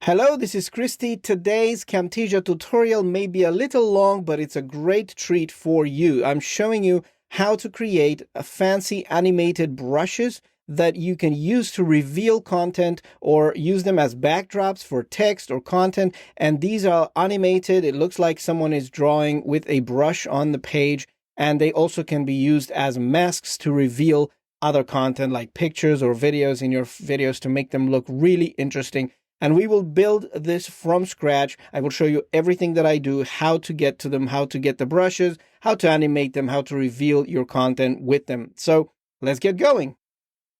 Hello, this is Christy. Today's Camtasia tutorial may be a little long, but it's a great treat for you. I'm showing you how to create a fancy animated brushes that you can use to reveal content or use them as backdrops for text or content. And these are animated. It looks like someone is drawing with a brush on the page, and they also can be used as masks to reveal other content like pictures or videos in your videos to make them look really interesting. And we will build this from scratch. I will show you everything that I do, how to get to them, how to get the brushes, how to animate them, how to reveal your content with them. So let's get going.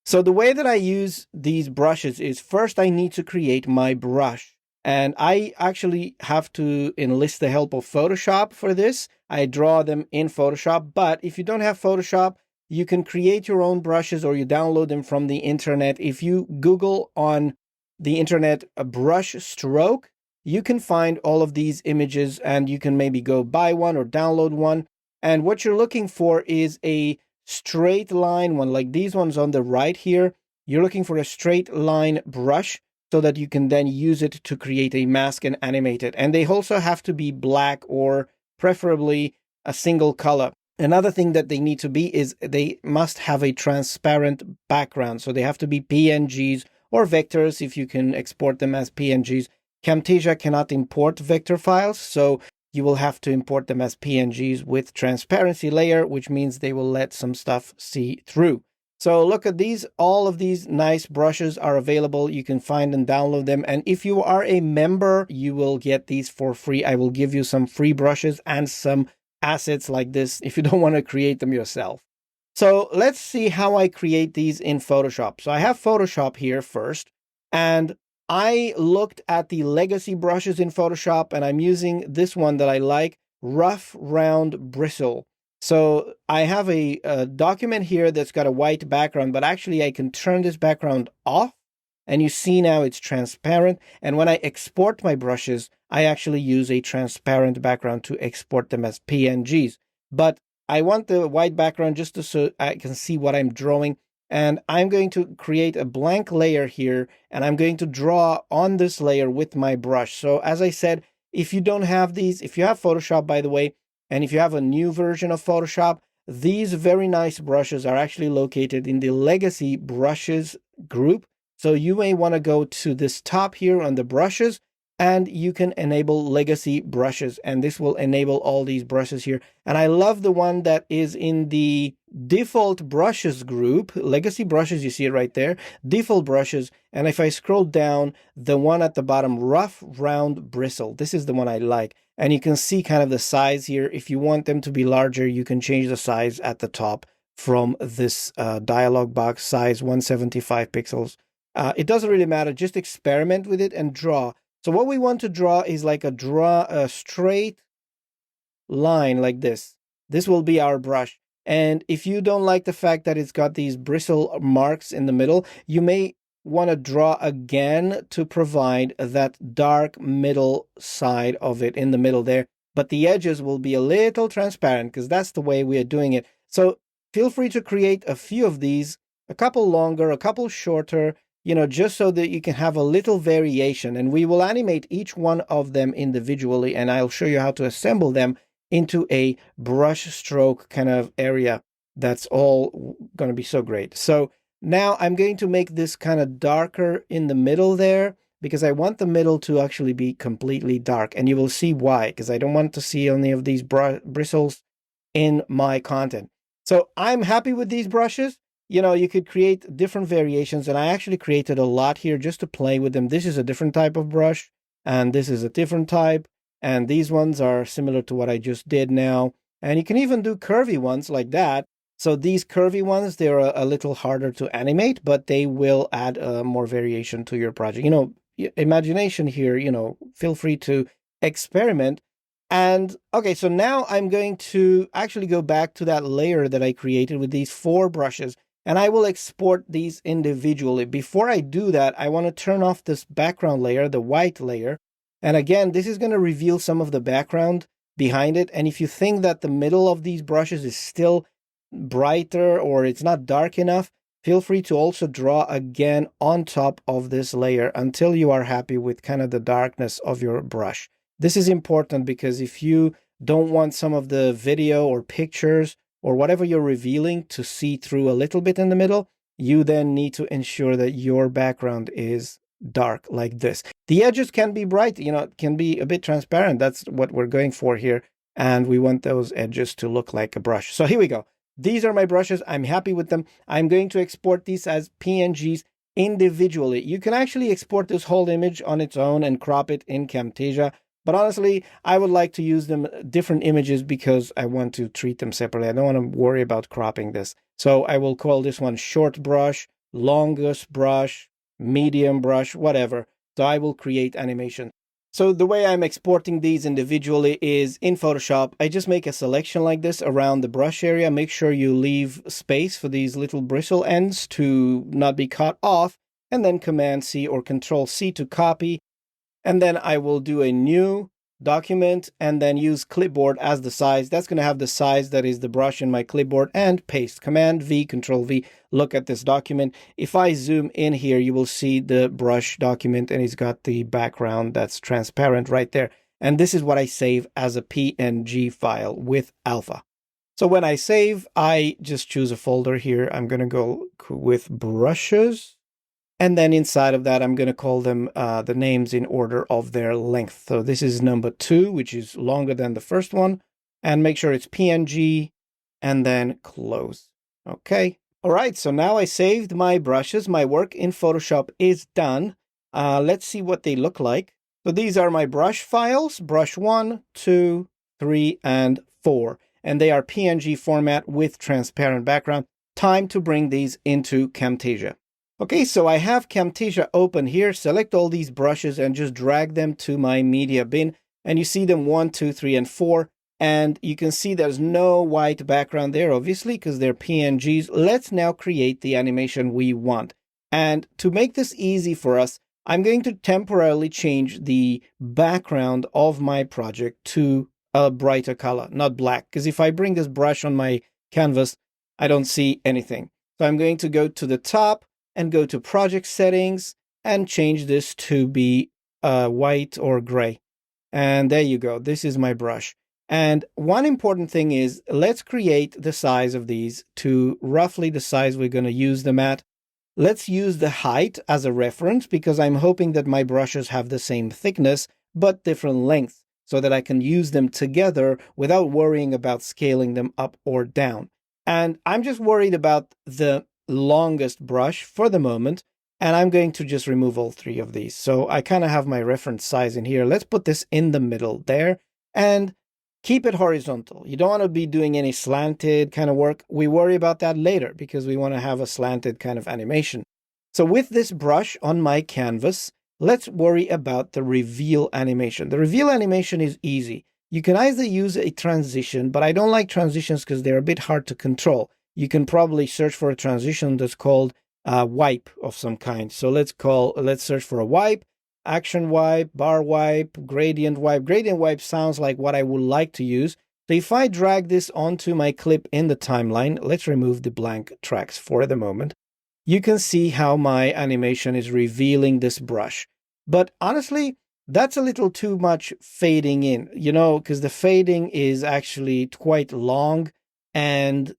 So the way that I use these brushes is first I need to create my brush. And I actually have to enlist the help of Photoshop for this. I draw them in Photoshop, but if you don't have Photoshop, you can create your own brushes or you download them from the internet. If you Google on the internet a brush stroke, you can find all of these images and you can maybe go buy one or download one. And what you're looking for is a straight line one, like these ones on the right here. You're looking for a straight line brush so that you can then use it to create a mask and animate it. And they also have to be black or preferably a single color. Another thing that they need to be is they must have a transparent background. So they have to be PNGs or vectors if you can export them as PNGs. Camtasia cannot import vector files, so you will have to import them as PNGs with transparency layer, which means they will let some stuff see through. So look at these. All of these nice brushes are available. You can find and download them. And if you are a member, you will get these for free. I will give you some free brushes and some assets like this if you don't want to create them yourself. So let's see how I create these in Photoshop. So I have Photoshop here first, and I looked at the legacy brushes in Photoshop, and I'm using this one that I like, Rough Round Bristle. So I have a document here that's got a white background, but actually I can turn this background off, and you see now it's transparent. And when I export my brushes, I actually use a transparent background to export them as PNGs. But I want the white background just so I can see what I'm drawing. And I'm going to create a blank layer here, and I'm going to draw on this layer with my brush. So as I said, if you don't have these, if you have Photoshop, by the way, and if you have a new version of Photoshop, these very nice brushes are actually located in the legacy brushes group. So you may want to go to this top here on the brushes, and you can enable legacy brushes, and this will enable all these brushes here. And I love the one that is in the default brushes group, legacy brushes, you see it right there, default brushes. And if I scroll down, the one at the bottom, Rough Round Bristle, this is the one I like. And you can see kind of the size here. If you want them to be larger, you can change the size at the top from this dialog box, size 175 pixels. It doesn't really matter, just experiment with it and draw. So what we want to draw is like a straight line like this. This will be our brush. And if you don't like the fact that it's got these bristle marks in the middle, you may want to draw again to provide that dark middle side of it in the middle there. But the edges will be a little transparent because that's the way we are doing it. So feel free to create a few of these, a couple longer, a couple shorter, just so that you can have a little variation. And we will animate each one of them individually, and I'll show you how to assemble them into a brush stroke kind of area. That's all going to be so great. So now I'm going to make this kind of darker in the middle there, because I want the middle to actually be completely dark. And you will see why, because I don't want to see any of these bristles in my content. So I'm happy with these brushes. You could create different variations, and I actually created a lot here just to play with them. This is a different type of brush, and this is a different type, and these ones are similar to what I just did now. And you can even do curvy ones like that. So these curvy ones, they're a little harder to animate, but they will add more variation to your project. Imagination here, feel free to experiment. And okay, so now I'm going to actually go back to that layer that I created with these 4 brushes. And I will export these individually. Before I do that, I want to turn off this background layer, the white layer. And again, this is going to reveal some of the background behind it. And if you think that the middle of these brushes is still brighter or it's not dark enough, feel free to also draw again on top of this layer until you are happy with kind of the darkness of your brush. This is important because if you don't want some of the video or pictures or whatever you're revealing to see through a little bit in the middle, you then need to ensure that your background is dark like this. The edges can be bright, it can be a bit transparent. That's what we're going for here. And we want those edges to look like a brush. So here we go. These are my brushes. I'm happy with them. I'm going to export these as PNGs individually. You can actually export this whole image on its own and crop it in Camtasia. But honestly, I would like to use them different images because I want to treat them separately. I don't want to worry about cropping this. So I will call this one short brush, longest brush, medium brush, whatever. So I will create animation. So the way I'm exporting these individually is in Photoshop. I just make a selection like this around the brush area. Make sure you leave space for these little bristle ends to not be cut off. And then Command C or Control C to copy. And then I will do a new document and then use clipboard as the size. That's going to have the size that is the brush in my clipboard, and paste. Command V, Control V, look at this document. If I zoom in here, you will see the brush document and it's got the background that's transparent right there. And this is what I save as a PNG file with Alpha. So when I save, I just choose a folder here. I'm going to go with brushes. And then inside of that, I'm going to call them the names in order of their length. So this is number 2, which is longer than the first one. And make sure it's PNG and then close. Okay. All right. So now I saved my brushes. My work in Photoshop is done. Let's see what they look like. So these are my brush files, brush 1, 2, 3, and 4. And they are PNG format with transparent background. Time to bring these into Camtasia. Okay, so I have Camtasia open here. Select all these brushes and just drag them to my media bin. And you see them 1, 2, 3, and 4. And you can see there's no white background there, obviously, because they're PNGs. Let's now create the animation we want. And to make this easy for us, I'm going to temporarily change the background of my project to a brighter color, not black. Because if I bring this brush on my canvas, I don't see anything. So I'm going to go to the top and go to project settings and change this to be white or gray. And there you go. This is my brush. And one important thing is, let's create the size of these to roughly the size we're going to use them at. Let's use the height as a reference because I'm hoping that my brushes have the same thickness but different lengths so that I can use them together without worrying about scaling them up or down. And I'm just worried about the longest brush for the moment, and I'm going to just remove all 3 of these. So I kind of have my reference size in here. Let's put this in the middle there and keep it horizontal. You don't want to be doing any slanted kind of work. We worry about that later because we want to have a slanted kind of animation. So with this brush on my canvas, let's worry about the reveal animation. The reveal animation is easy. You can either use a transition, but I don't like transitions because they're a bit hard to control. You can probably search for a transition that's called wipe of some kind. So let's search for a wipe, action wipe, bar wipe, gradient wipe. Gradient wipe sounds like what I would like to use. So if I drag this onto my clip in the timeline, let's remove the blank tracks for the moment. You can see how my animation is revealing this brush. But honestly, that's a little too much fading in, because the fading is actually quite long, and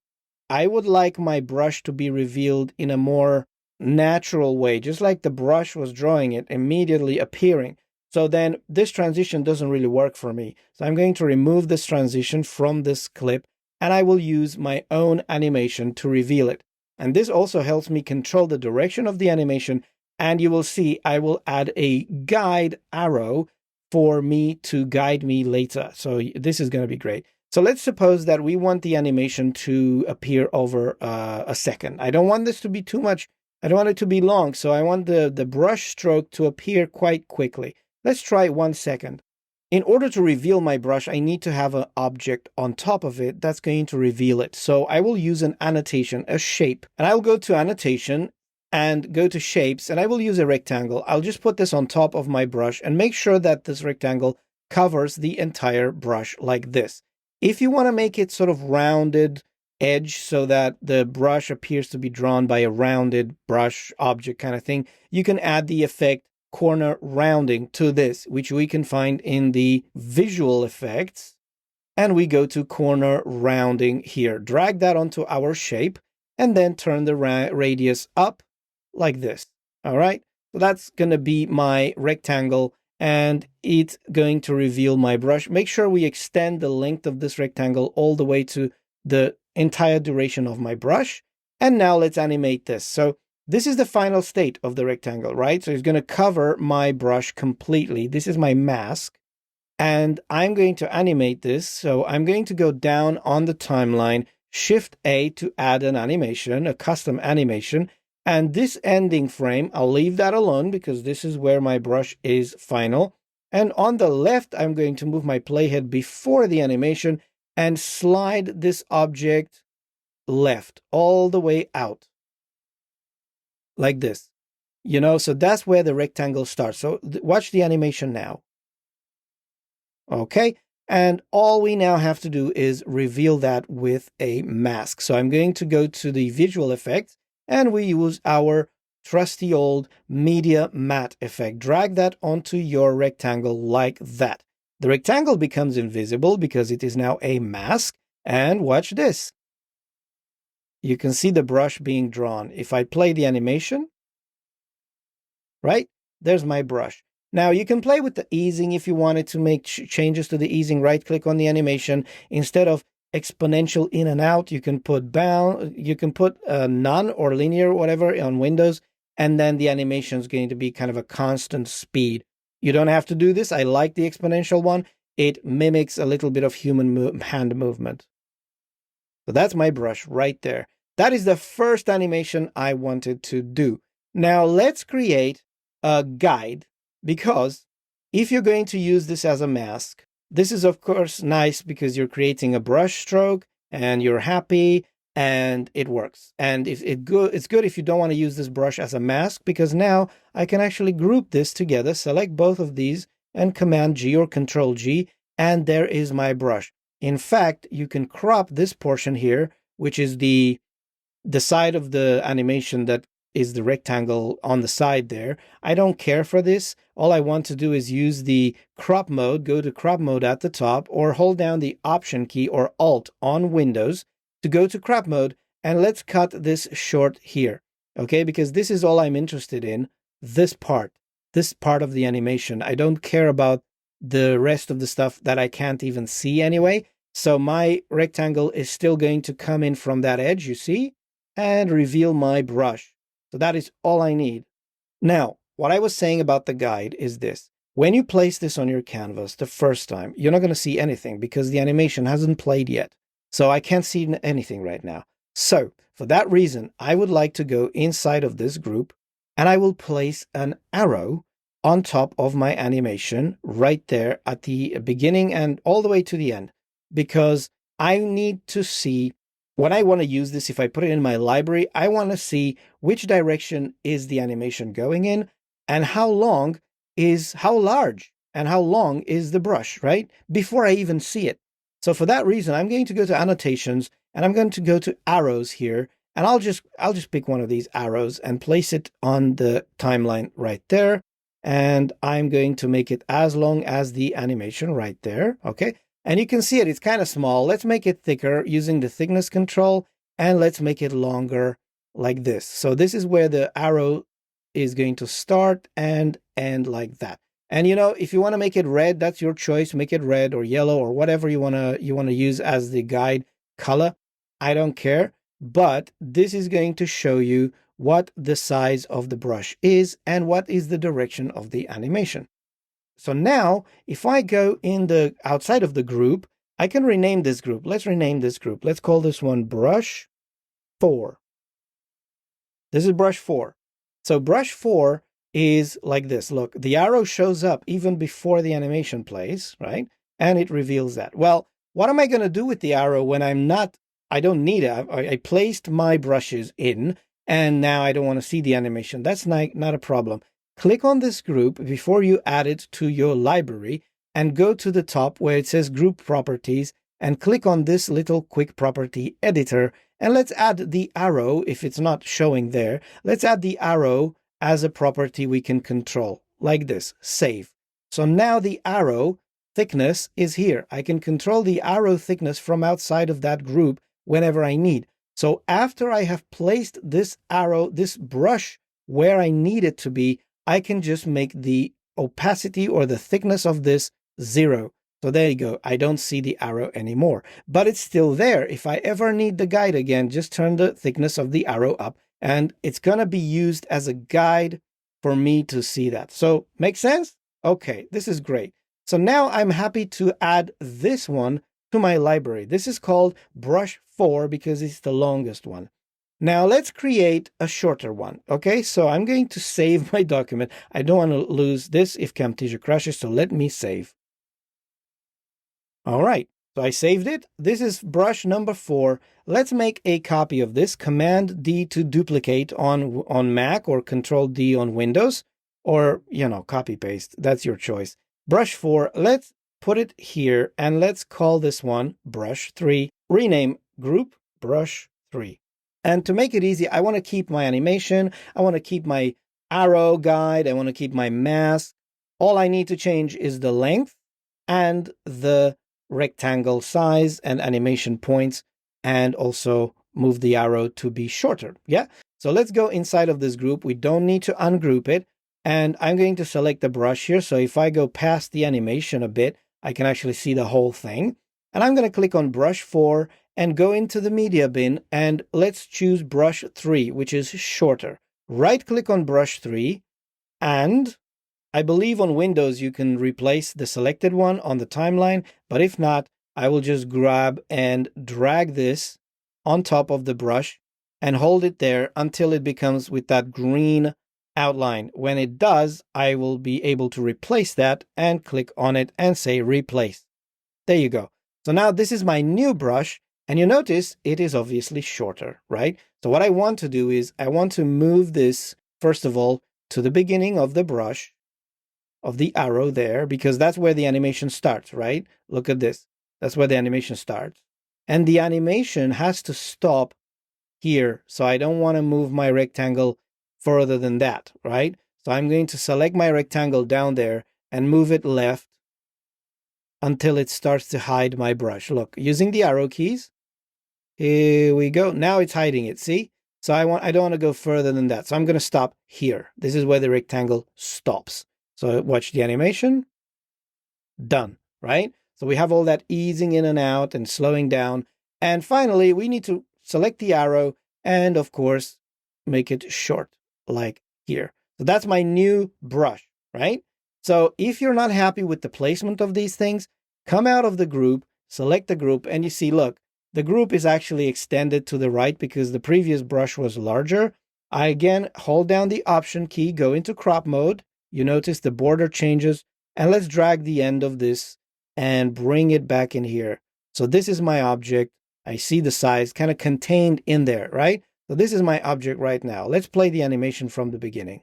I would like my brush to be revealed in a more natural way, just like the brush was drawing it, immediately appearing. So then this transition doesn't really work for me. So I'm going to remove this transition from this clip, and I will use my own animation to reveal it. And this also helps me control the direction of the animation. And you will see I will add a guide arrow for me to guide me later. So this is going to be great. So let's suppose that we want the animation to appear over a second. I don't want this to be too much. I don't want it to be long. So I want the brush stroke to appear quite quickly. Let's try 1 second. In order to reveal my brush, I need to have an object on top of it that's going to reveal it. So I will use an annotation, a shape, and I'll go to annotation and go to shapes, and I will use a rectangle. I'll just put this on top of my brush and make sure that this rectangle covers the entire brush like this. If you want to make it sort of rounded, edge so that the brush appears to be drawn by a rounded brush object kind of thing, you can add the effect corner rounding to this, which we can find in the visual effects. And we go to corner rounding here. Drag that onto our shape and then turn the radius up like this. All right. So that's going to be my rectangle and it's going to reveal my brush. Make sure we extend the length of this rectangle all the way to the entire duration of my brush. And now let's animate this. So this is the final state of the rectangle, right? So it's going to cover my brush completely. This is my mask. And I'm going to animate this. So I'm going to go down on the timeline, Shift A to add an animation, a custom animation. And this ending frame, I'll leave that alone because this is where my brush is final. And on the left, I'm going to move my playhead before the animation and slide this object left all the way out like this. You know, so that's where the rectangle starts. So watch the animation now. Okay, and all we now have to do is reveal that with a mask. So I'm going to go to the visual effects and we use our trusty old media matte effect. Drag that onto your rectangle like that. The rectangle becomes invisible because it is now a mask. And watch this. You can see the brush being drawn. If I play the animation, right, there's my brush. Now you can play with the easing if you wanted to make changes to the easing. Right click on the animation. Instead of exponential in and out, you can put bound, you can put none or linear or whatever on Windows, and then the animation is going to be kind of a constant speed. You don't have to do this. I like the exponential one. It mimics a little bit of human hand movement. So that's my brush right there. That is the first animation I wanted to do. Now let's create a guide. Because if you're going to use this as a mask, this is of course nice because you're creating a brush stroke and you're happy and it works. And if it's good if you don't want to use this brush as a mask, because now I can actually group this together, select both of these and Command G or Control G, and there is my brush. In fact, you can crop this portion here, which is the side of the animation that is the rectangle on the side there. I don't care for this. All I want to do is use the crop mode, go to crop mode at the top, or hold down the Option key or Alt on Windows to go to crop mode, and let's cut this short here, okay? Because this is all I'm interested in, this part of the animation. I don't care about the rest of the stuff that I can't even see anyway. So my rectangle is still going to come in from that edge, you see, and reveal my brush. So that is all I need. Now, what I was saying about the guide is this. When you place this on your canvas the first time, you're not going to see anything because the animation hasn't played yet. So I can't see anything right now. So for that reason, I would like to go inside of this group and I will place an arrow on top of my animation right there at the beginning and all the way to the end, because I need to see when I want to use this. If I put it in my library, I want to see which direction is the animation going in and how large and how long is the brush, right? Before I even see it. So for that reason, I'm going to go to annotations and I'm going to go to arrows here, and I'll just pick one of these arrows and place it on the timeline right there. And I'm going to make it as long as the animation right there. Okay. And you can see it's kind of small. Let's make it thicker using the thickness control, and let's make it longer like this. So this is where the arrow is going to start and end like that. And you know, if you want to make it red, that's your choice. Make it red or yellow or whatever you want to use as the guide color. I don't care, but this is going to show you what the size of the brush is and what is the direction of the animation. So now, if I go in the outside of the group, I can rename this group. Let's rename this group. Let's call this one brush 4. This is brush 4. So brush 4 is like this. Look, the arrow shows up even before the animation plays, right? And it reveals that. Well, what am I going to do with the arrow when I don't need it? I placed my brushes in, and now I don't want to see the animation. That's not a problem. Click on this group before you add it to your library and go to the top where it says Group Properties and click on this little quick property editor. And let's add the arrow, if it's not showing there, let's add the arrow as a property we can control, like this, save. So now the arrow thickness is here. I can control the arrow thickness from outside of that group whenever I need. So after I have placed this arrow, this brush where I need it to be, I can just make the opacity or the thickness of this 0. So there you go. I don't see the arrow anymore, but it's still there. If I ever need the guide again, just turn the thickness of the arrow up and it's going to be used as a guide for me to see that. So make sense? Okay, this is great. So now I'm happy to add this one to my library. This is called brush 4 because it's the longest one. Now let's create a shorter one. Okay, so I'm going to save my document. I don't want to lose this if Camtasia crashes, so let me save. All right, so I saved it. This is brush number 4. Let's make a copy of this. Command D to duplicate on Mac or Control D on Windows, or, copy paste. That's your choice. Brush 4, let's put it here and let's call this one brush 3. Rename group brush 3. And to make it easy, I want to keep my animation. I want to keep my arrow guide. I want to keep my mask. All I need to change is the length and the rectangle size and animation points, and also move the arrow to be shorter. Yeah. So let's go inside of this group. We don't need to ungroup it. And I'm going to select the brush here. So if I go past the animation a bit, I can actually see the whole thing. And I'm going to click on brush 4 and go into the media bin. And let's choose brush 3, which is shorter. Right click on brush 3. And I believe on Windows, you can replace the selected one on the timeline. But if not, I will just grab and drag this on top of the brush and hold it there until it becomes with that green outline. When it does, I will be able to replace that and click on it and say replace. There you go. So now this is my new brush, and you notice it is obviously shorter, right? So what I want to do is I want to move this, first of all, to the beginning of the brush, of the arrow there, because that's where the animation starts, right? Look at this. That's where the animation starts. And the animation has to stop here. So I don't want to move my rectangle further than that, right? So I'm going to select my rectangle down there and move it left until it starts to hide my brush. Look, using the arrow keys. Here we go. Now it's hiding it, see? So I don't want to go further than that. So I'm going to stop here. This is where the rectangle stops. So watch the animation. Done, right? So we have all that easing in and out and slowing down. And finally, we need to select the arrow and, of course, make it short, like here. So that's my new brush, right? So if you're not happy with the placement of these things, come out of the group, select the group, and you see, look, the group is actually extended to the right because the previous brush was larger. I again hold down the Option key, go into crop mode. You notice the border changes, and let's drag the end of this and bring it back in here. So this is my object. I see the size kind of contained in there, right? So this is my object right now. Let's play the animation from the beginning.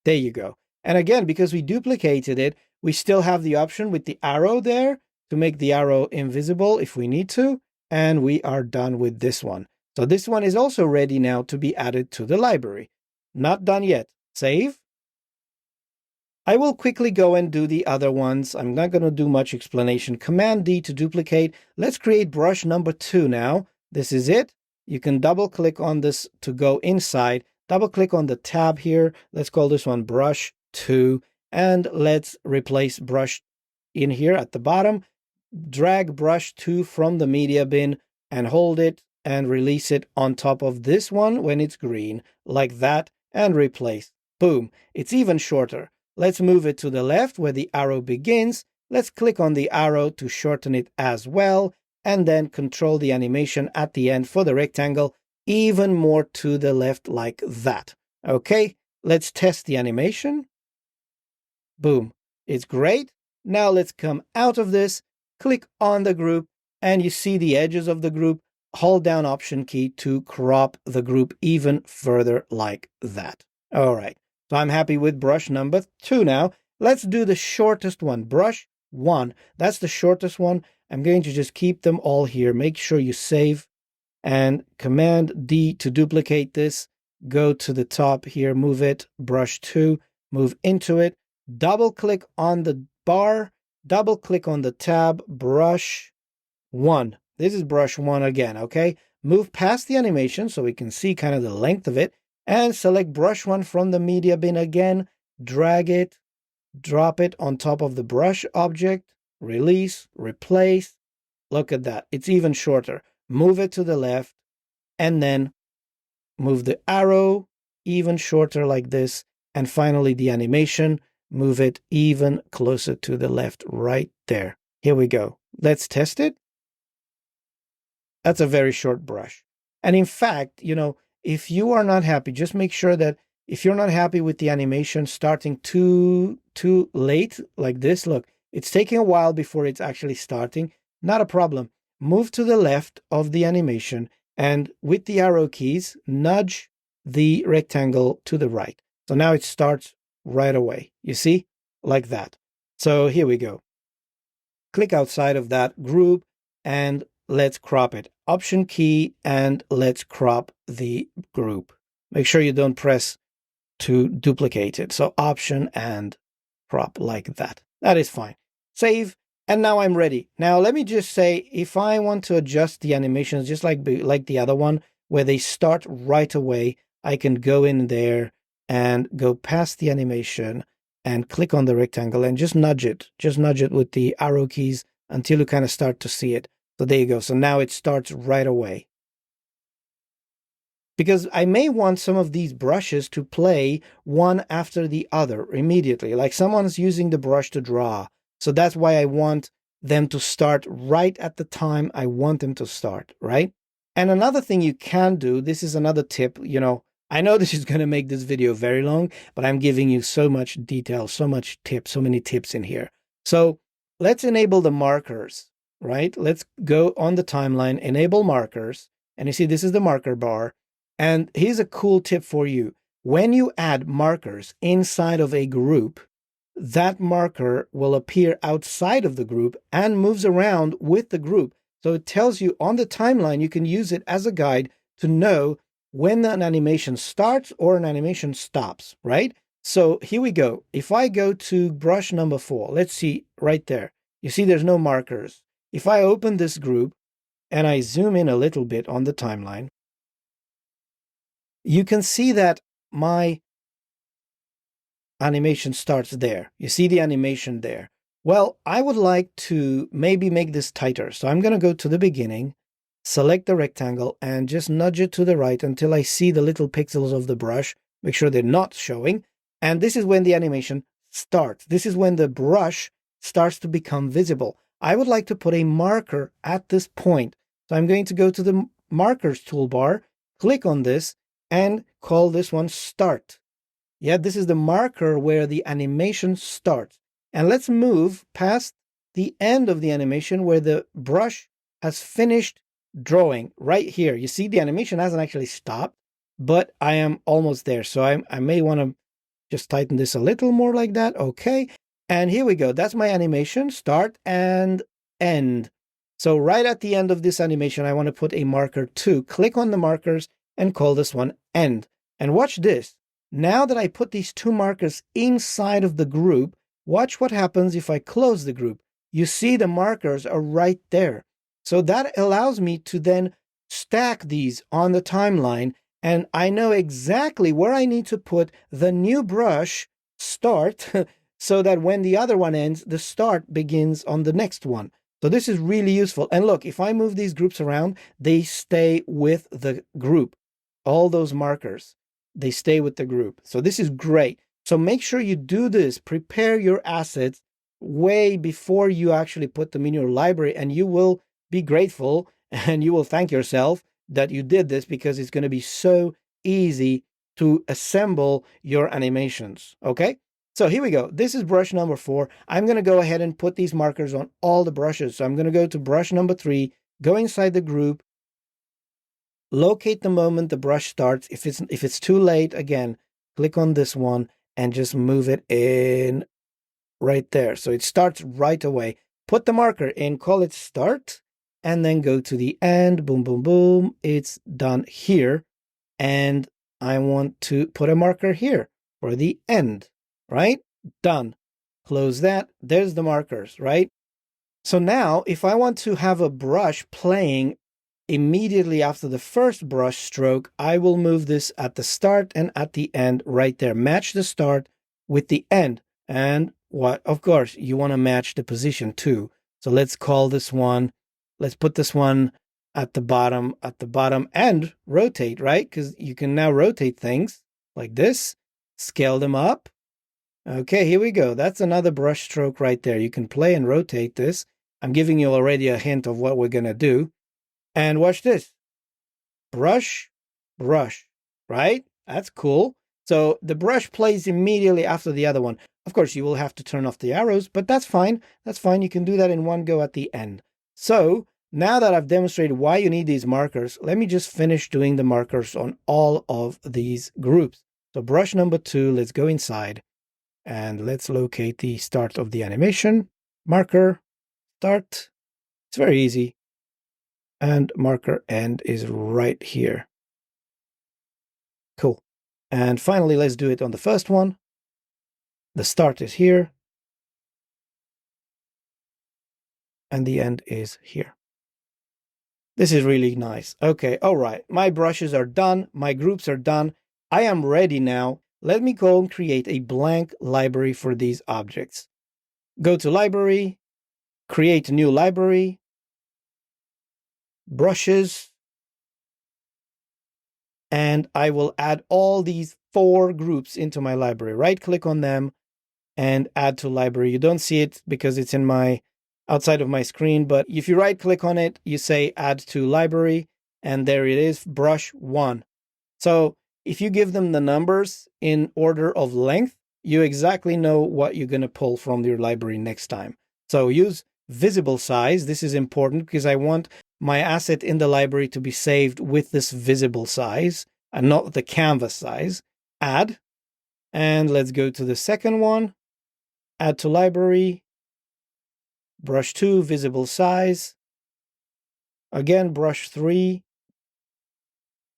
There you go. And again, because we duplicated it, we still have the option with the arrow there to make the arrow invisible if we need to. And we are done with this one. So this one is also ready now to be added to the library. Not done yet. Save. I will quickly go and do the other ones. I'm not going to do much explanation. Command D to duplicate. Let's create brush number 2 now. This is it. You can double click on this to go inside. Double click on the tab here. Let's call this one brush 2. And let's replace brush in here at the bottom. Drag brush 2 from the media bin and hold it and release it on top of this one when it's green, like that, and replace. Boom. It's even shorter. Let's move it to the left where the arrow begins. Let's click on the arrow to shorten it as well, and then control the animation at the end for the rectangle even more to the left like that. Okay, let's test the animation. Boom. It's great. Now let's come out of this, click on the group, and you see the edges of the group. Hold down Option key to crop the group even further like that. All right. So I'm happy with brush number 2 now. Let's do the shortest one, brush 1. That's the shortest one. I'm going to just keep them all here. Make sure you save and Command D to duplicate this. Go to the top here, move it, brush 2, move into it, double click on the bar, double click on the tab, brush 1. This is brush 1 again, okay? Move past the animation so we can see kind of the length of it, and select brush 1 from the media bin again, drag it, drop it on top of the brush object, release, replace. Look at that, it's even shorter. Move it to the left, and then move the arrow even shorter like this, and finally the animation, move it even closer to the left right there. Here we go. Let's test it. That's a very short brush. And in fact, you know, if you are not happy, just make sure that if you're not happy with the animation starting too late like this, look, it's taking a while before it's actually starting. Not a problem. Move to the left of the animation and with the arrow keys, nudge the rectangle to the right. So now it starts right away. You see? Like that. So here we go. Click outside of that group and let's crop it. Option key and let's crop the group. Make sure you don't press to duplicate it. So Option and crop like that. That is fine. Save. And now I'm ready. Now let me just say, if I want to adjust the animations just like the other one, where they start right away, I can go in there and go past the animation and click on the rectangle and just nudge it. Just nudge it with the arrow keys until you kind of start to see it. So there you go. So now it starts right away. Because I may want some of these brushes to play one after the other immediately, like someone's using the brush to draw. So that's why I want them to start right at the time I want them to start, right? And another thing you can do, this is another tip, you know, I know this is going to make this video very long, but I'm giving you so much detail, so much tips, so many tips in here. So let's enable the markers, right? Let's go on the timeline, enable markers. And you see, this is the marker bar. And here's a cool tip for you. When you add markers inside of a group, that marker will appear outside of the group and moves around with the group. So it tells you on the timeline, you can use it as a guide to know when an animation starts or an animation stops, right? So here we go. If I go to brush number 4, let's see right there. You see there's no markers. If I open this group and I zoom in a little bit on the timeline, you can see that my animation starts there. You see the animation there. Well, I would like to maybe make this tighter. So I'm going to go to the beginning, select the rectangle, and just nudge it to the right until I see the little pixels of the brush. Make sure they're not showing. And this is when the animation starts. This is when the brush starts to become visible. I would like to put a marker at this point. So I'm going to go to the markers toolbar, click on this, and call this one Start. Yeah, this is the marker where the animation starts. And let's move past the end of the animation where the brush has finished drawing right here. You see the animation hasn't actually stopped, but I am almost there. So I may want to just tighten this a little more like that. Okay. And here we go. That's my animation, start and end. So right at the end of this animation, I want to put a marker too. Click on the markers and call this one End. And watch this. Now that I put these two markers inside of the group, watch what happens if I close the group. You see the markers are right there. So that allows me to then stack these on the timeline, and I know exactly where I need to put the new brush Start so that when the other one ends, the start begins on the next one. So this is really useful. And look, if I move these groups around, they stay with the group. All those markers, they stay with the group. So this is great. So make sure you do this. Prepare your assets way before you actually put them in your library, and you will be grateful and you will thank yourself that you did this, because it's going to be so easy to assemble your animations. Okay? So here we go. This is brush number 4. I'm going to go ahead and put these markers on all the brushes. So I'm going to go to brush number 3, go inside the group, locate the moment the brush starts. If it's too late, again, click on this one and just move it in right there. So it starts right away. Put the marker in, call it start, and then go to the end. Boom, boom, boom. It's done here. And I want to put a marker here for the end, right? Done. Close that. There's the markers, right? So now if I want to have a brush playing immediately after the first brush stroke, I will move this at the start and at the end right there. Match the start with the end. And what, of course, you want to match the position too. So let's call this one, let's put this one at the bottom and rotate, right? Because you can now rotate things like this, scale them up. Okay, here we go. That's another brush stroke right there. You can play and rotate this. I'm giving you already a hint of what we're going to do. And watch this. Brush, brush, right? That's cool. So the brush plays immediately after the other one. Of course, you will have to turn off the arrows, but that's fine. That's fine. You can do that in one go at the end. So now that I've demonstrated why you need these markers, let me just finish doing the markers on all of these groups. So brush number 2, let's go inside and let's locate the start of the animation. Marker, start. It's very easy. And marker end is right here. Cool. And finally, let's do it on the first one. The start is here. And the end is here. This is really nice. Okay, all right. My brushes are done. My groups are done. I am ready now. Let me go and create a blank library for these objects. Go to library, create new library, brushes, and I will add all these 4 groups into my library. Right click on them and add to library. You don't see it because it's in my outside of my screen, but if you right click on it, you say add to library, and there it is, brush 1. So if you give them the numbers in order of length, you exactly know what you're going to pull from your library next time. So use visible size. This is important because I want my asset in the library to be saved with this visible size and not the canvas size. Add, and let's go to the second one. Add to library, brush 2, visible size. Again, brush 3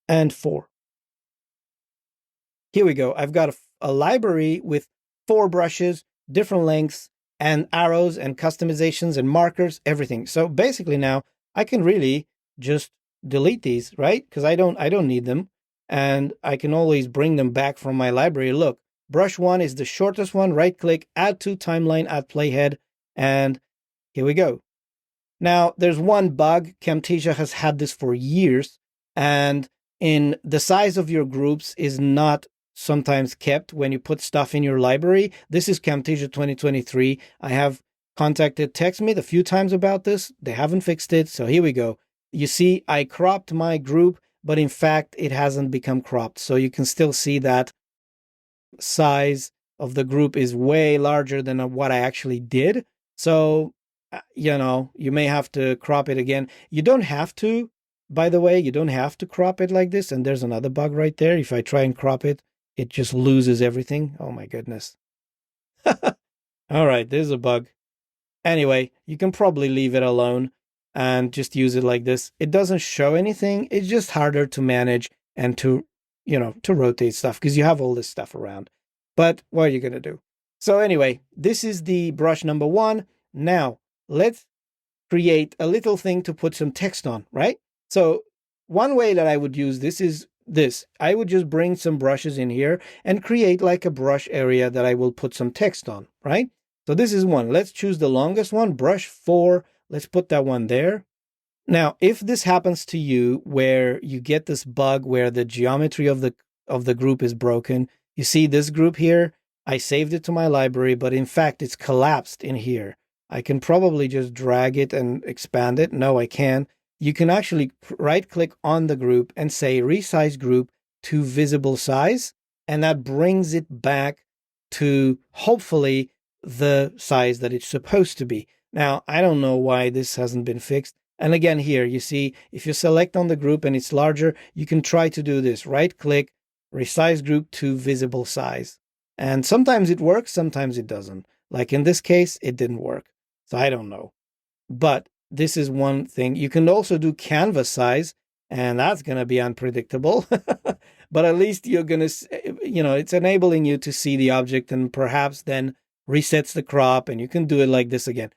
and 4. Here we go. I've got a library with 4 brushes, different lengths, and arrows and customizations and markers, everything. So basically now I can really just delete these, right? Because I don't need them. And I can always bring them back from my library. Look, brush 1 is the shortest one. Right click, add to timeline, add playhead, and here we go. Now there's one bug. Camtasia has had this for years, and in the size of your groups is not sometimes kept when you put stuff in your library. This is Camtasia 2023. I have contacted TechSmith a few times about this. They haven't fixed it. So here we go. You see, I cropped my group, but in fact, it hasn't become cropped. So you can still see that size of the group is way larger than what I actually did. So, you know, you may have to crop it again. You don't have to, by the way, you don't have to crop it like this. And there's another bug right there. If I try and crop it, it just loses everything. Oh my goodness. All right, there's a bug. Anyway, you can probably leave it alone and just use it like this. It doesn't show anything. It's just harder to manage and to, you know, to rotate stuff because you have all this stuff around. But what are you going to do? So anyway, this is the brush number 1. Now, let's create a little thing to put some text on, right? So one way that I would use this is this. I would just bring some brushes in here and create like a brush area that I will put some text on, right? So this is one. Let's choose the longest one, brush 4. Let's put that one there. Now, if this happens to you where you get this bug where the geometry of the group is broken, you see this group here, I saved it to my library, but in fact, it's collapsed in here. I can probably just drag it and expand it. No, I can't. You can actually right-click on the group and say resize group to visible size, and that brings it back to hopefully the size that it's supposed to be. Now, I don't know why this hasn't been fixed. And again, here, you see, if you select on the group and it's larger, you can try to do this. Right-click, resize group to visible size. And sometimes it works, sometimes it doesn't. Like in this case, it didn't work. So I don't know. But this is one thing. You can also do canvas size, and that's going to be unpredictable. But at least you're going to, it's enabling you to see the object and perhaps then resets the crop, and you can do it like this again.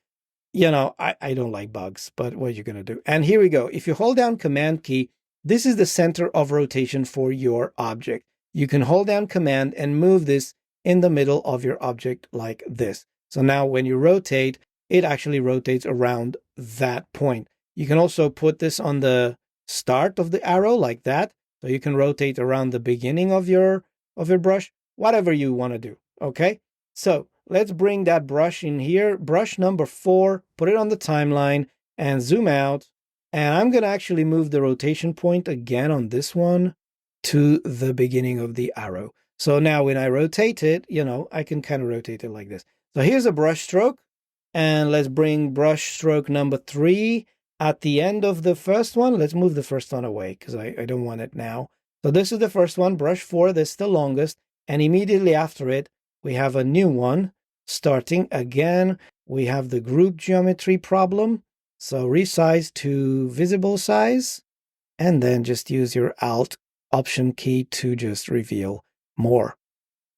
I don't like bugs, but what are you going to do? And here we go. If you hold down Command key, this is the center of rotation for your object. You can hold down Command and move this in the middle of your object like this. So now when you rotate, it actually rotates around that point. You can also put this on the start of the arrow like that. So you can rotate around the beginning of your brush, whatever you want to do. Okay. So let's bring that brush in here. Brush number 4, put it on the timeline and zoom out. And I'm going to actually move the rotation point again on this one to the beginning of the arrow. So now when I rotate it, I can kind of rotate it like this. So here's a brush stroke. And let's bring brush stroke number 3 at the end of the first one. Let's move the first one away because I don't want it now. So this is the first one, brush 4. This is the longest. And immediately after it, we have a new one starting again. We have the group geometry problem. So resize to visible size. And then just use your Alt Option key to just reveal more.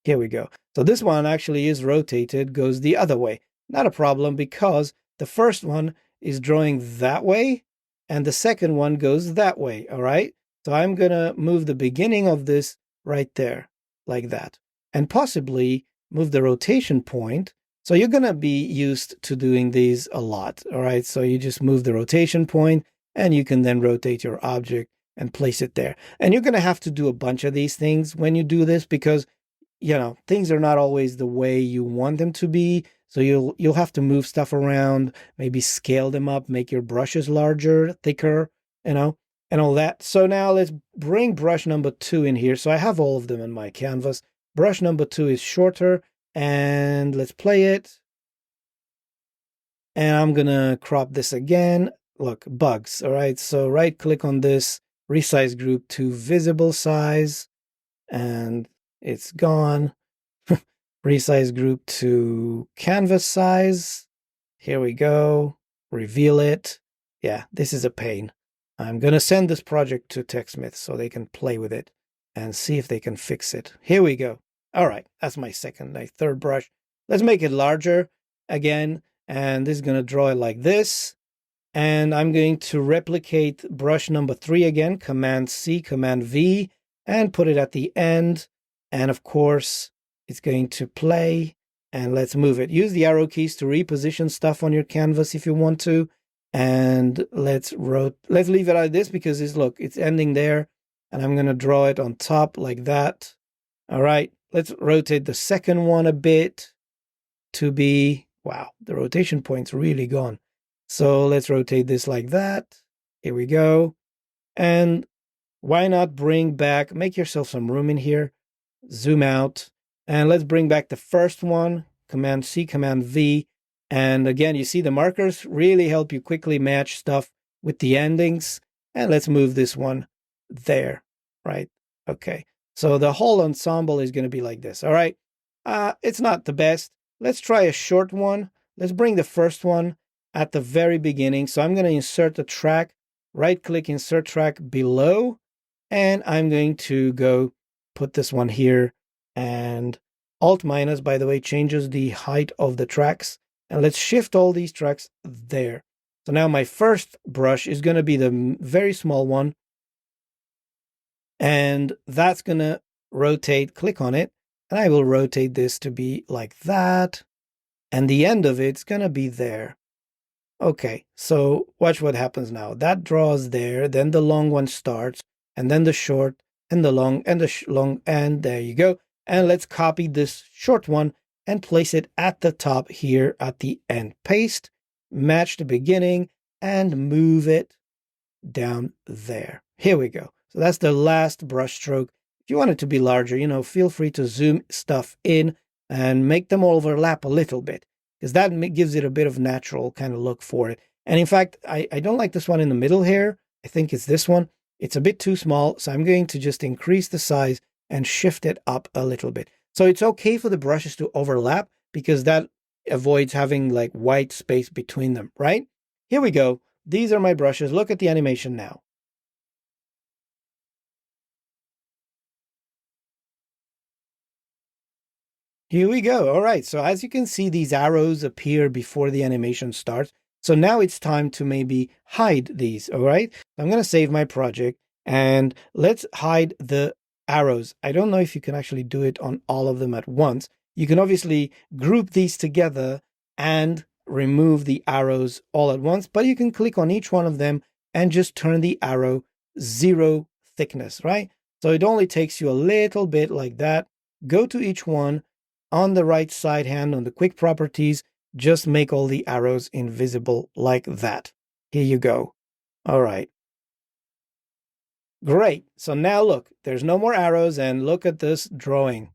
Here we go. So this one actually is rotated, goes the other way. Not a problem because the first one is drawing that way and the second one goes that way. All right. So I'm going to move the beginning of this right there like that and possibly move the rotation point. So you're going to be used to doing these a lot. All right. So you just move the rotation point and you can then rotate your object and place it there. And you're going to have to do a bunch of these things when you do this because things are not always the way you want them to be. So you'll have to move stuff around, maybe scale them up, make your brushes larger, thicker, and all that. So now let's bring brush number 2 in here. So I have all of them in my canvas. Brush number 2 is shorter, and let's play it. And I'm going to crop this again. Look, bugs. All right. So right click on this, resize group to visible size, and it's gone. Resize group to canvas size. Here we go. Reveal it. Yeah, this is a pain. I'm going to send this project to TechSmith so they can play with it and see if they can fix it. Here we go. All right, that's my third brush. Let's make it larger again. And this is going to draw it like this. And I'm going to replicate brush number 3 again. Command C, Command V, and put it at the end. And of course, it's going to play, and let's move it. Use the arrow keys to reposition stuff on your canvas if you want to. And let's leave it like this because it's ending there. And I'm going to draw it on top like that. All right, let's rotate the second one a bit to be, wow, the rotation point's really gone. So let's rotate this like that. Here we go. And why not make yourself some room in here. Zoom out. And let's bring back the first one, Command C, Command V. And again, you see the markers really help you quickly match stuff with the endings. And let's move this one there, right? Okay. So the whole ensemble is going to be like this. All right. It's not the best. Let's try a short one. Let's bring the first one at the very beginning. So I'm going to insert a track, right click, insert track below. And I'm going to go put this one here. And Alt minus, by the way, changes the height of the tracks. And let's shift all these tracks there. So now my first brush is going to be the very small one. And that's going to rotate, click on it. And I will rotate this to be like that. And the end of it's going to be there. Okay, so watch what happens now. That draws there. Then the long one starts. And then the short and the long and the long. And there you go. And let's copy this short one and place it at the top here at the end. Paste, match the beginning, and move it down there. Here we go. So that's the last brush stroke. If you want it to be larger, feel free to zoom stuff in and make them overlap a little bit because that gives it a bit of natural kind of look for it. And in fact, I don't like this one in the middle here. I think it's this one. It's a bit too small, so I'm going to just increase the size and shift it up a little bit. So it's okay for the brushes to overlap because that avoids having like white space between them, right? Here we go. These are my brushes. Look at the animation now. Here we go. All right. So as you can see, these arrows appear before the animation starts. So now it's time to maybe hide these. All right. I'm going to save my project and let's hide the arrows. I don't know if you can actually do it on all of them at once. You can obviously group these together and remove the arrows all at once, but you can click on each one of them and just turn the arrow 0 thickness, right? So it only takes you a little bit like that. Go to each one on the right side hand on the quick properties, just make all the arrows invisible like that. Here you go. All right. Great. So now look, there's no more arrows and look at this drawing.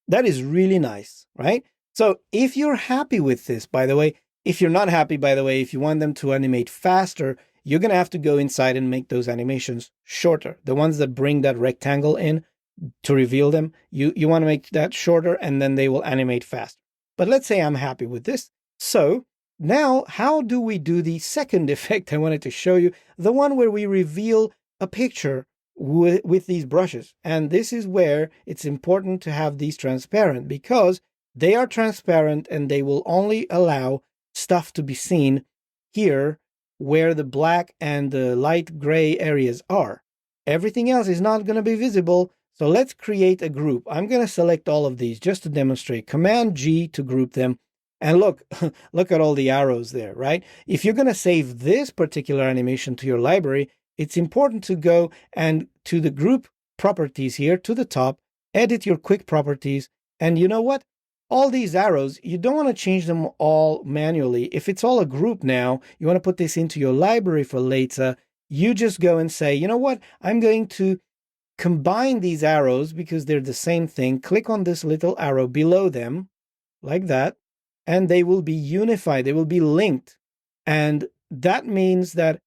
That is really nice, right? So if you're happy with this, by the way, if you're not happy, by the way, if you want them to animate faster, you're going to have to go inside and make those animations shorter. The ones that bring that rectangle in to reveal them, you want to make that shorter and then they will animate faster. But let's say I'm happy with this. So now how do we do the second effect I wanted to show you? The one where we reveal a picture with these brushes. And this is where it's important to have these transparent because they are transparent and they will only allow stuff to be seen here where the black and the light gray areas are. Everything else is not going to be visible. So let's create a group. I'm going to select all of these just to demonstrate. Command G to group them. And look, look at all the arrows there, right? If you're going to save this particular animation to your library, it's important to go and to the group properties here to the top, edit your quick properties. And you know what? All these arrows, you don't want to change them all manually. If it's all a group now, you want to put this into your library for later, you just go and say, you know what? I'm going to combine these arrows because they're the same thing. Click on this little arrow below them like that, and they will be unified. They will be linked. And that means that,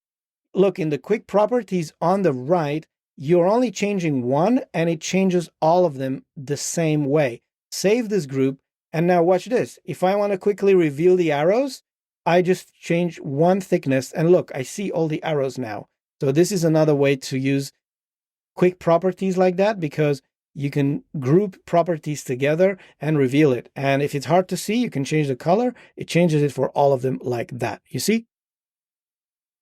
look, in the quick properties on the right, you're only changing one and it changes all of them the same way. Save this group. And now watch this. If I want to quickly reveal the arrows, I just change one thickness and look, I see all the arrows now. So this is another way to use quick properties like that because you can group properties together and reveal it. And if it's hard to see, you can change the color. It changes it for all of them like that. You see?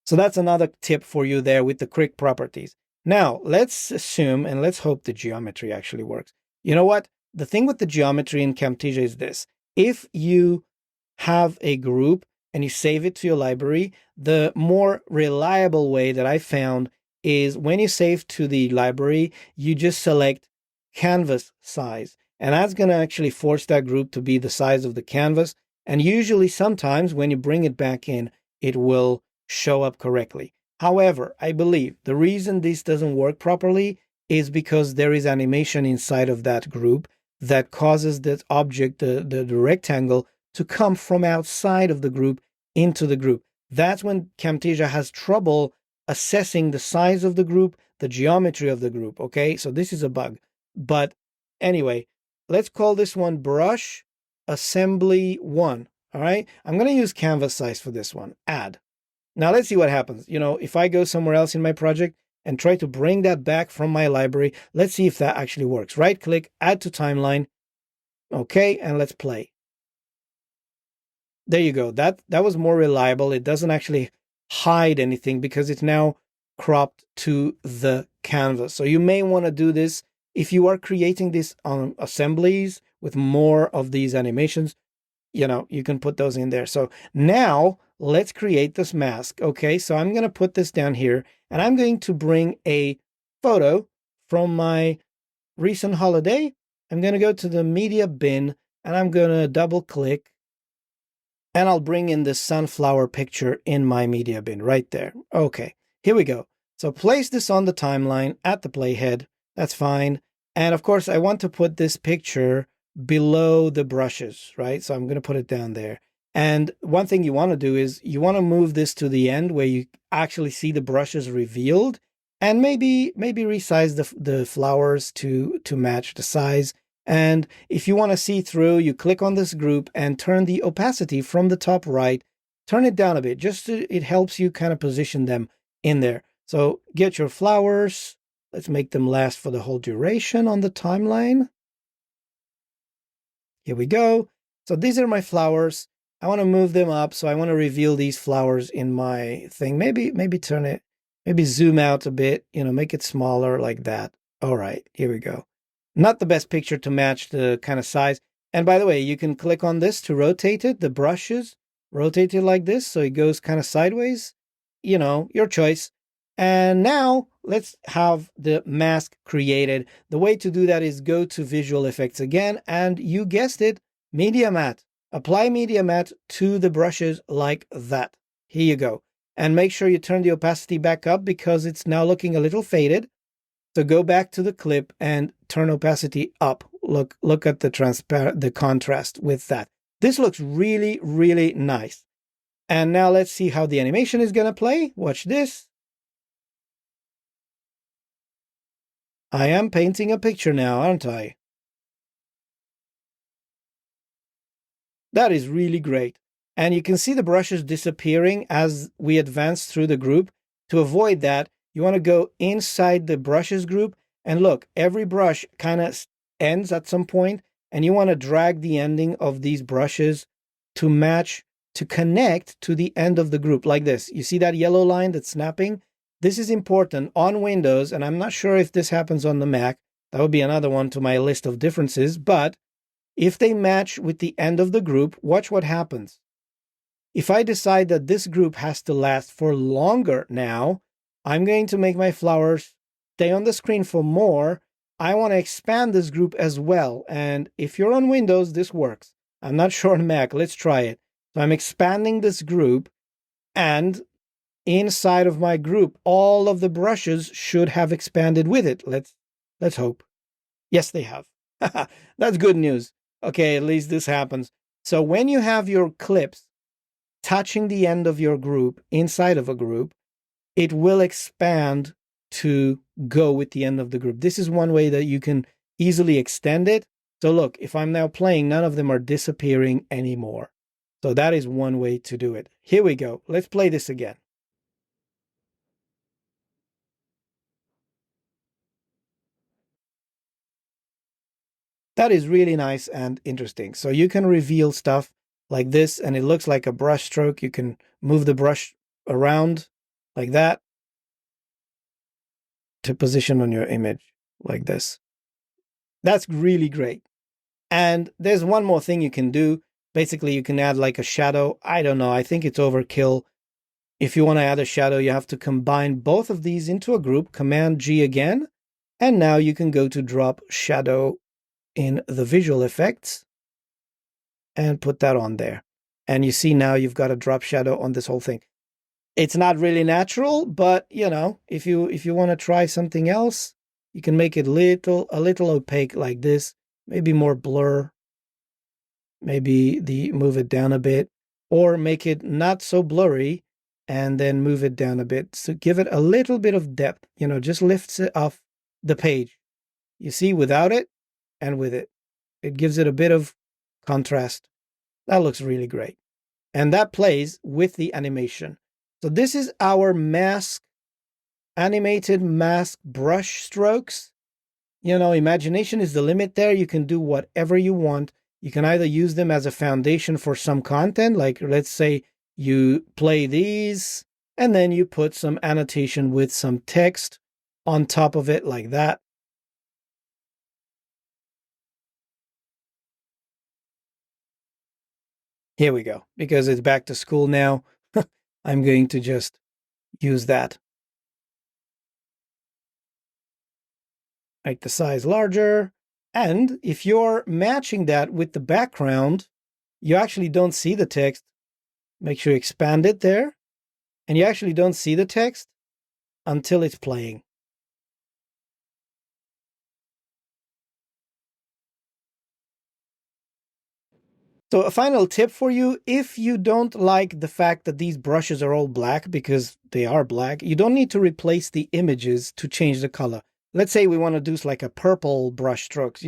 So that's another tip for you there with the quick properties. Now, let's assume and let's hope the geometry actually works. You know what? The thing with the geometry in Camtasia is this. If you have a group and you save it to your library, the more reliable way that I found is when you save to the library, you just select canvas size. And that's going to actually force that group to be the size of the canvas. And usually sometimes when you bring it back in, it will show up correctly. However, I believe the reason this doesn't work properly is because there is animation inside of that group that causes that object, the rectangle, to come from outside of the group into the group. That's when Camtasia has trouble assessing the size of the group, the geometry of the group, okay? So this is a bug. But anyway, let's call this one brush assembly 1, all right? I'm going to use canvas size for this one, add. Now let's see what happens. You know, if I go somewhere else in my project and try to bring that back from my library, let's see if that actually works. Right click, add to timeline. Okay, and let's play. There you go. That was more reliable. It doesn't actually hide anything because it's now cropped to the canvas. So you may want to do this if you are creating these assemblies with more of these animations. You know, you can put those in there. So now let's create this mask. Okay, so I'm going to put this down here and I'm going to bring a photo from my recent holiday. I'm going to go to the media bin and I'm going to double click and I'll bring in the sunflower picture in my media bin right there. Okay, here we go. So place this on the timeline at the playhead. That's fine. And of course, I want to put this picture below the brushes, right? So I'm going to put it down there. And one thing you want to do is you want to move this to the end where you actually see the brushes revealed. and maybe resize the flowers to match the size. And if you want to see through, you click on this group and turn the opacity from the top right, turn it down a bit, just to, it helps you kind of position them in there. So get your flowers. Let's make them last for the whole duration on the timeline. Here we go. So these are my flowers. I want to move them up. So I want to reveal these flowers in my thing. Maybe turn it, maybe zoom out a bit, make it smaller like that. All right, here we go. Not the best picture to match the kind of size. And by the way, you can click on this to rotate it, the brushes, rotate it like this. So it goes kind of sideways, your choice. And now let's have the mask created. The way to do that is go to visual effects again. And you guessed it, media matte. Apply media matte to the brushes like that. Here you go. And make sure you turn the opacity back up because it's now looking a little faded. So go back to the clip and turn opacity up. Look at the contrast with that. This looks really, really nice. And now let's see how the animation is going to play. Watch this. I am painting a picture now, aren't I? That is really great. And you can see the brushes disappearing as we advance through the group. To avoid that, you want to go inside the brushes group, and look, every brush kind of ends at some point, and you want to drag the ending of these brushes to match, to connect to the end of the group like this. You see that yellow line that's snapping? This is important on Windows, and I'm not sure if this happens on the Mac. That would be another one to my list of differences, but if they match with the end of the group, watch what happens. If I decide that this group has to last for longer now, I'm going to make my flowers stay on the screen for more. I want to expand this group as well. And if you're on Windows, this works. I'm not sure on Mac. Let's try it. So I'm expanding this group, and inside of my group, all of the brushes should have expanded with it. Let's hope. Yes, they have. That's good news. Okay, at least this happens. So when you have your clips touching the end of your group inside of a group, it will expand to go with the end of the group. This is one way that you can easily extend it. So look, if I'm now playing, none of them are disappearing anymore. So that is one way to do it. Here we go. Let's play this again. That is really nice and interesting. So you can reveal stuff like this, and it looks like a brush stroke. You can move the brush around like that to position on your image like this. That's really great. And there's one more thing you can do. Basically, you can add like a shadow. I don't know. I think it's overkill. If you want to add a shadow, you have to combine both of these into a group, Command G again. And now you can go to drop shadow in the visual effects and put that on there. And you see now you've got a drop shadow on this whole thing. It's not really natural, but if you want to try something else, you can make it a little opaque like this, maybe more blur, maybe move it down a bit, or make it not so blurry and then move it down a bit. So give it a little bit of depth, just lifts it off the page. You see, without it and with it, it gives it a bit of contrast. That looks really great. And that plays with the animation. So this is our animated mask brush strokes. Imagination is the limit there. You can do whatever you want. You can either use them as a foundation for some content, like let's say you play these and then you put some annotation with some text on top of it like that. Here we go. Because it's back to school now, I'm going to just use that. Make the size larger. And if you're matching that with the background, you actually don't see the text. Make sure you expand it there. And you actually don't see the text until it's playing. So a final tip for you, if you don't like the fact that these brushes are all black, because they are black, you don't need to replace the images to change the color. Let's say we want to do like a purple brush strokes,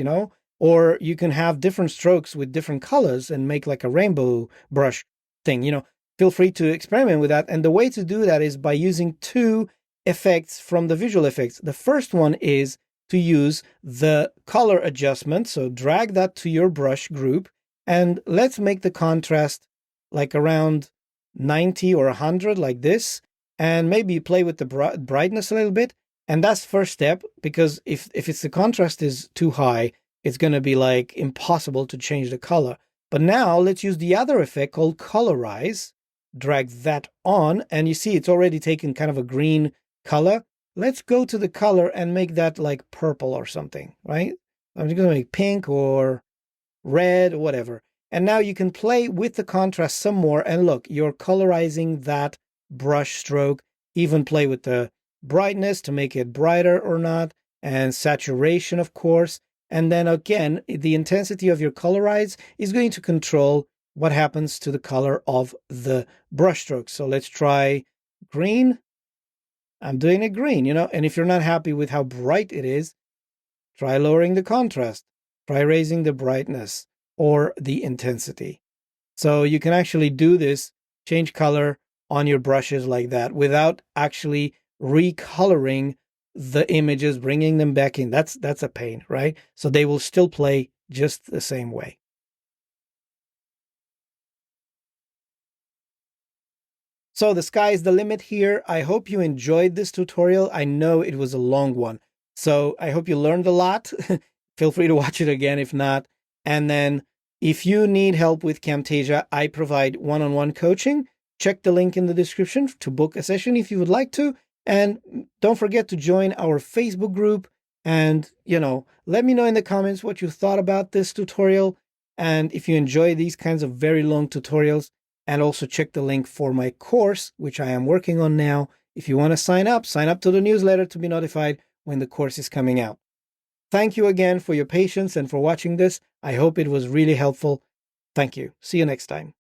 or you can have different strokes with different colors and make like a rainbow brush thing, feel free to experiment with that. And the way to do that is by using two effects from the visual effects. The first one is to use the color adjustment. So drag that to your brush group. And let's make the contrast like around 90 or 100 like this. And maybe play with the brightness a little bit. And that's first step, because if it's the contrast is too high, it's going to be like impossible to change the color. But now let's use the other effect called colorize. Drag that on, and you see it's already taken kind of a green color. Let's go to the color and make that like purple or something, right? I'm just going to make pink or red or whatever. And now you can play with the contrast some more, and look, you're colorizing that brush stroke. Even play with the brightness to make it brighter or not, and saturation, of course. And then again, the intensity of your colorize is going to control what happens to the color of the brush stroke. So let's try green. I'm doing it green, and if you're not happy with how bright it is, try lowering the contrast. Try raising the brightness or the intensity. So you can actually do this, change color on your brushes like that without actually recoloring the images, bringing them back in. That's a pain, right? So they will still play just the same way. So the sky is the limit here. I hope you enjoyed this tutorial. I know it was a long one, so I hope you learned a lot. Feel free to watch it again if not. And then if you need help with Camtasia, I provide one-on-one coaching. Check the link in the description to book a session if you would like to. And don't forget to join our Facebook group. And, let me know in the comments what you thought about this tutorial. And if you enjoy these kinds of very long tutorials, and also check the link for my course, which I am working on now. If you want to sign up to the newsletter to be notified when the course is coming out. Thank you again for your patience and for watching this. I hope it was really helpful. Thank you. See you next time.